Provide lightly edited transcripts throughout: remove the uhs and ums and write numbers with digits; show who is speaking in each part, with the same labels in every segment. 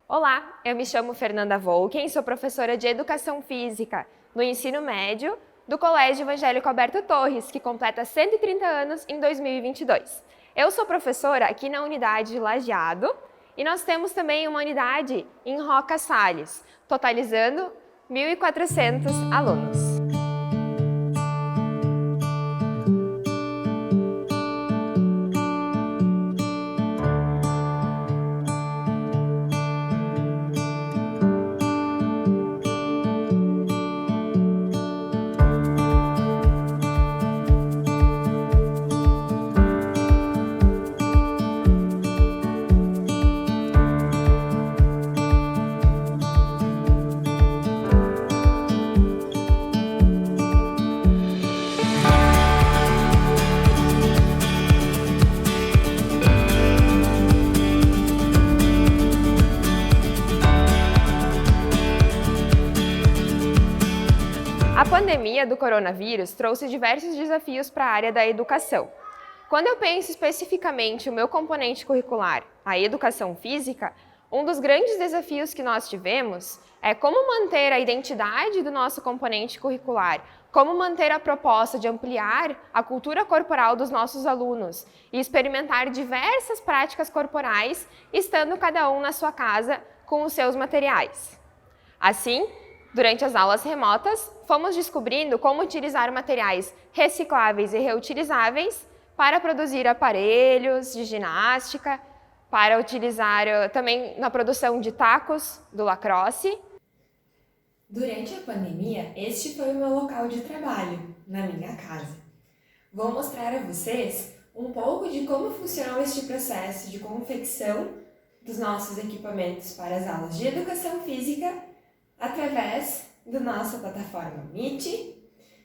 Speaker 1: Olá, eu me chamo Fernanda Volken, sou professora de Educação Física no ensino médio do Colégio Evangélico Alberto Torres, que completa 130 anos em 2022. Eu sou professora aqui na unidade de Lajeado e nós temos também uma unidade em Roca Salles, totalizando 1.400 alunos. A pandemia do coronavírus trouxe diversos desafios para a área da educação. Quando eu penso especificamente o meu componente curricular, a educação física, um dos grandes desafios que nós tivemos é como manter a identidade do nosso componente curricular, como manter a proposta de ampliar a cultura corporal dos nossos alunos e experimentar diversas práticas corporais, estando cada um na sua casa com os seus materiais. Assim, durante as aulas remotas, fomos descobrindo como utilizar materiais recicláveis e reutilizáveis para produzir aparelhos de ginástica, para utilizar também na produção de tacos do lacrosse.
Speaker 2: Durante a pandemia, este foi o meu local de trabalho, na minha casa. Vou mostrar a vocês um pouco de como funcionou este processo de confecção dos nossos equipamentos para as aulas de educação física através da nossa plataforma Meet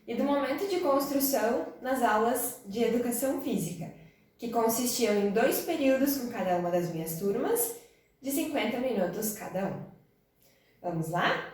Speaker 2: e do momento de construção nas aulas de educação física, que consistiam em 2 períodos com cada uma das minhas turmas, de 50 minutos cada um. Vamos lá?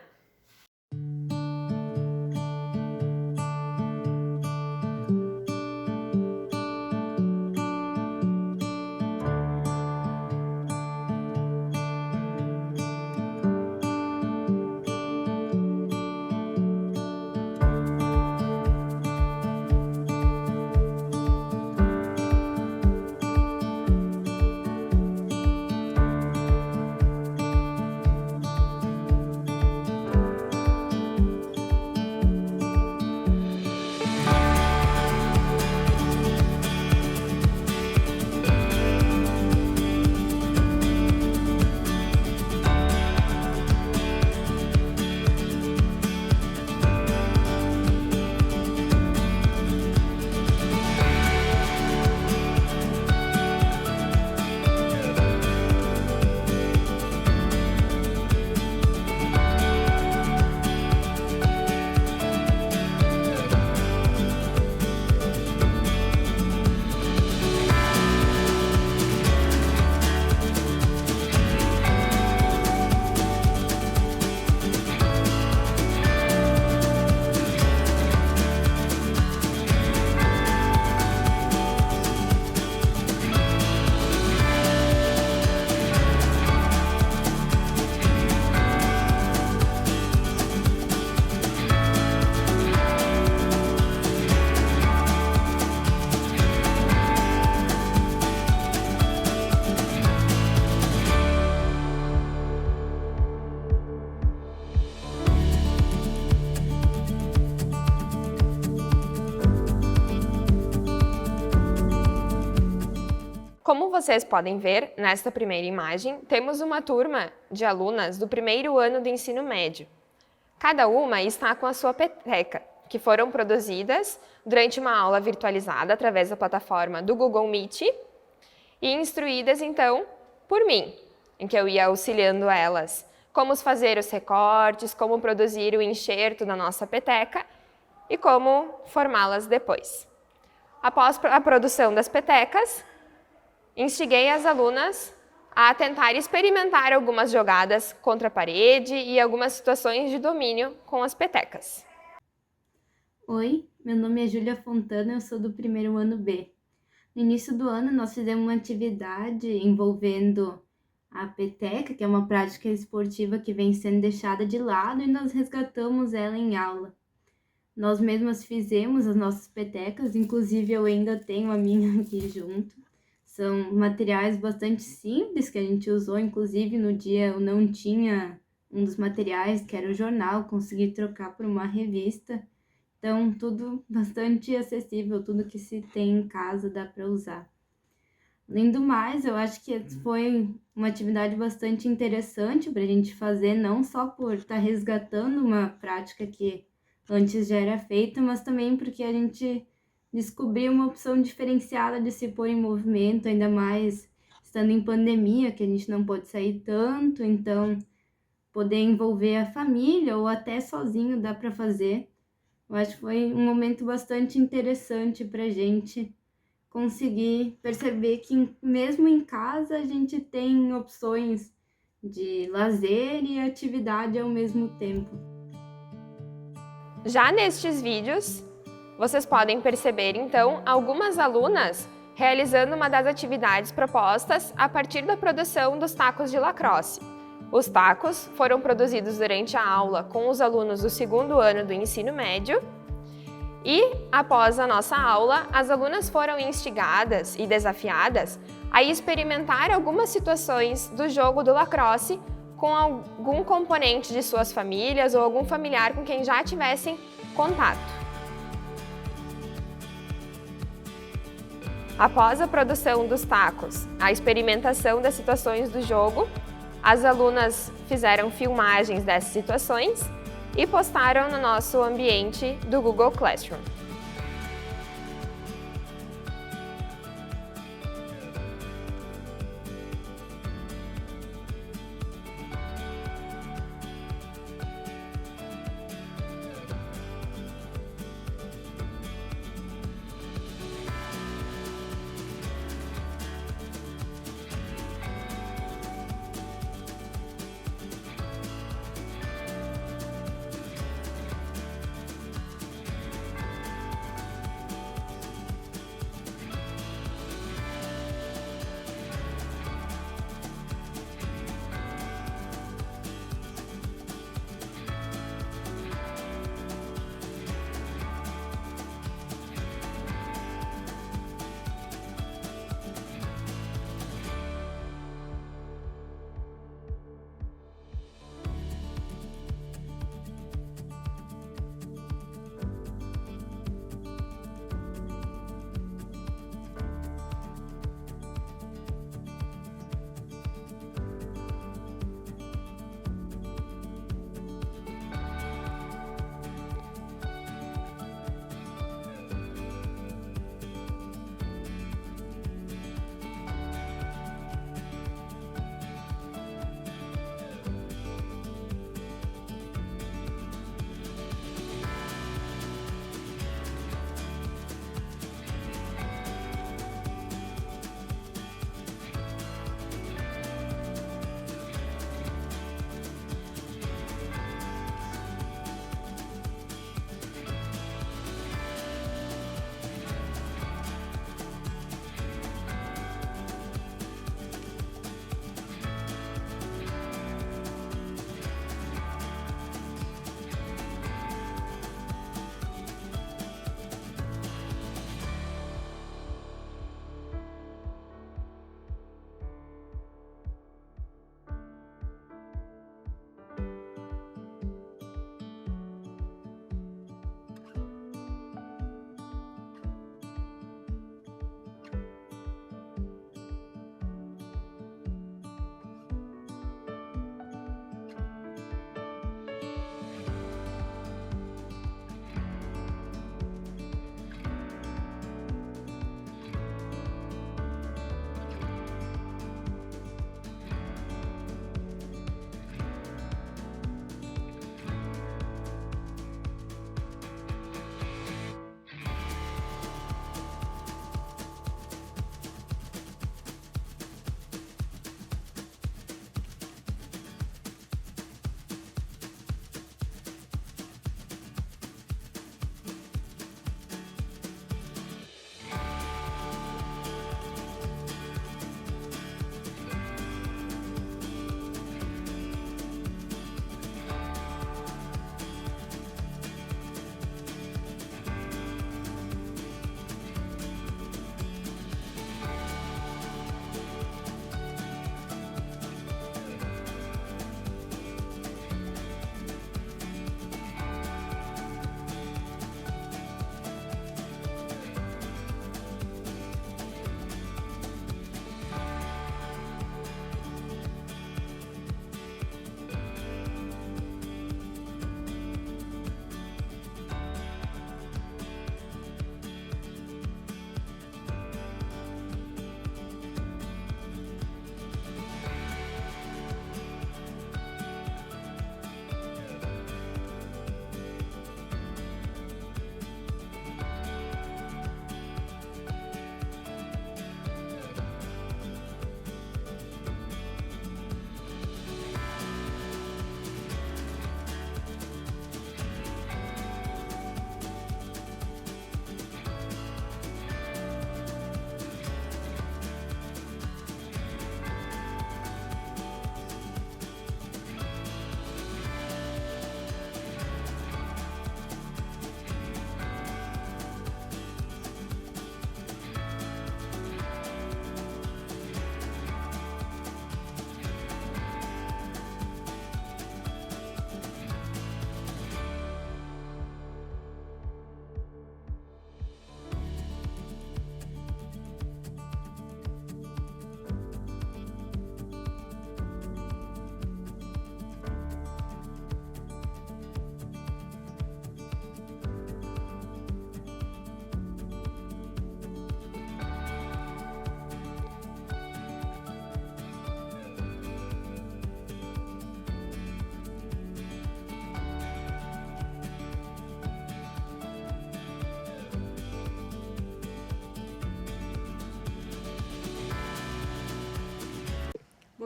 Speaker 1: Como vocês podem ver nesta primeira imagem, temos uma turma de alunas do primeiro ano do ensino médio. Cada uma está com a sua peteca, que foram produzidas durante uma aula virtualizada através da plataforma do Google Meet e instruídas, então, por mim, em que eu ia auxiliando elas como fazer os recortes, como produzir o enxerto da nossa peteca e como formá-las depois. Após a produção das petecas, instiguei as alunas a tentar experimentar algumas jogadas contra a parede e algumas situações de domínio com as petecas.
Speaker 3: Oi, meu nome é Júlia Fontana, eu sou do primeiro ano B. No início do ano, nós fizemos uma atividade envolvendo a peteca, que é uma prática esportiva que vem sendo deixada de lado, e nós resgatamos ela em aula. Nós mesmas fizemos as nossas petecas, inclusive eu ainda tenho a minha aqui junto. São materiais bastante simples que a gente usou, inclusive no dia eu não tinha um dos materiais, que era o jornal, consegui trocar por uma revista. Então, tudo bastante acessível, tudo que se tem em casa dá para usar. Além do mais, eu acho que foi uma atividade bastante interessante para a gente fazer, não só por estar resgatando uma prática que antes já era feita, mas também porque a gente descobriu uma opção diferenciada de se pôr em movimento, ainda mais estando em pandemia, que a gente não pode sair tanto, então poder envolver a família ou até sozinho dá para fazer. Eu acho que foi um momento bastante interessante para a gente conseguir perceber que mesmo em casa a gente tem opções de lazer e atividade ao mesmo tempo.
Speaker 1: Já nestes vídeos, vocês podem perceber, então, algumas alunas realizando uma das atividades propostas a partir da produção dos tacos de lacrosse. Os tacos foram produzidos durante a aula com os alunos do segundo ano do ensino médio e, após a nossa aula, as alunas foram instigadas e desafiadas a experimentar algumas situações do jogo do lacrosse com algum componente de suas famílias ou algum familiar com quem já tivessem contato. Após a produção dos tacos, a experimentação das situações do jogo, as alunas fizeram filmagens dessas situações e postaram no nosso ambiente do Google Classroom.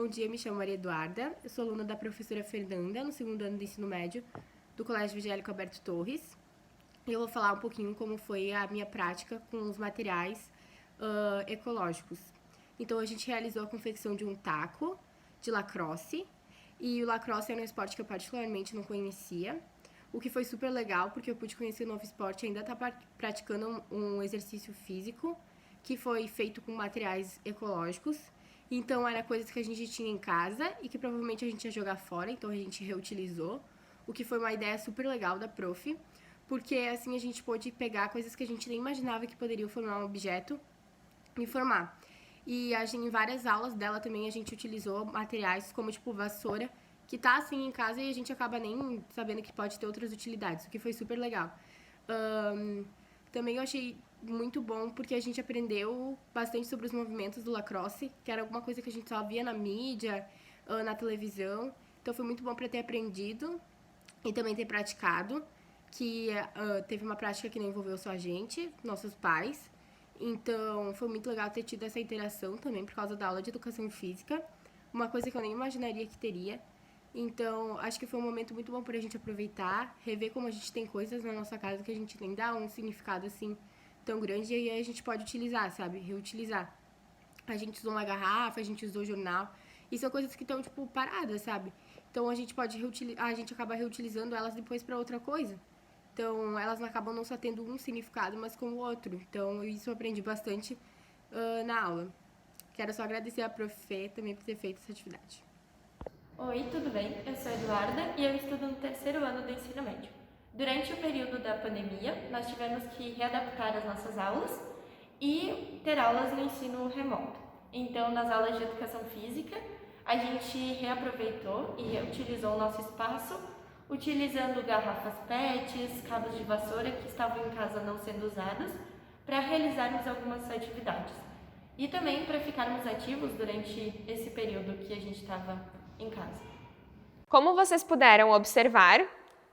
Speaker 4: Bom dia, me chamo Maria Eduarda, eu sou aluna da professora Fernanda, no segundo ano do ensino médio do Colégio Evangélico Alberto Torres. E eu vou falar um pouquinho como foi a minha prática com os materiais ecológicos. Então, a gente realizou a confecção de um taco de lacrosse, e o lacrosse era um esporte que eu particularmente não conhecia, o que foi super legal, porque eu pude conhecer um novo esporte e ainda tá praticando um exercício físico, que foi feito com materiais ecológicos. Então, era coisas que a gente tinha em casa e que provavelmente a gente ia jogar fora, então a gente reutilizou, o que foi uma ideia super legal da prof, porque assim a gente pôde pegar coisas que a gente nem imaginava que poderiam formar um objeto e formar. E em várias aulas dela também a gente utilizou materiais como tipo vassoura, que tá assim em casa e a gente acaba nem sabendo que pode ter outras utilidades, o que foi super legal. Também eu achei muito bom porque a gente aprendeu bastante sobre os movimentos do lacrosse, que era alguma coisa que a gente só via na mídia, na televisão. Então foi muito bom para ter aprendido e também ter praticado, que teve uma prática que não envolveu só a gente, nossos pais. Então foi muito legal ter tido essa interação também por causa da aula de educação física, uma coisa que eu nem imaginaria que teria. Então, acho que foi um momento muito bom para a gente aproveitar, rever como a gente tem coisas na nossa casa que a gente nem dá um significado assim tão grande e aí a gente pode utilizar, sabe? Reutilizar. A gente usou uma garrafa, a gente usou jornal, e são coisas que estão, tipo, paradas, sabe? Então, a gente pode a gente acaba reutilizando elas depois para outra coisa. Então, elas acabam não só tendo um significado, mas como outro. Então, isso eu aprendi bastante na aula. Quero só agradecer a Prof. Fê também por ter feito essa atividade.
Speaker 5: Oi, tudo bem? Eu sou a Eduarda e eu estudo no terceiro ano do ensino médio. Durante o período da pandemia, nós tivemos que readaptar as nossas aulas e ter aulas no ensino remoto. Então, nas aulas de educação física, a gente reaproveitou e reutilizou o nosso espaço, utilizando garrafas PETs, cabos de vassoura que estavam em casa não sendo usados, para realizarmos algumas atividades. E também para ficarmos ativos durante esse período que a gente estava em casa.
Speaker 1: Como vocês puderam observar,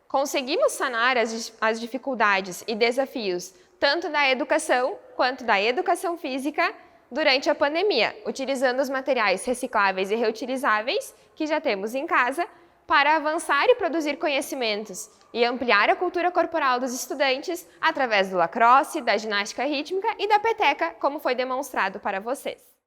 Speaker 1: conseguimos sanar as dificuldades e desafios tanto da educação quanto da educação física durante a pandemia, utilizando os materiais recicláveis e reutilizáveis que já temos em casa para avançar e produzir conhecimentos e ampliar a cultura corporal dos estudantes através do lacrosse, da ginástica rítmica e da peteca, como foi demonstrado para vocês.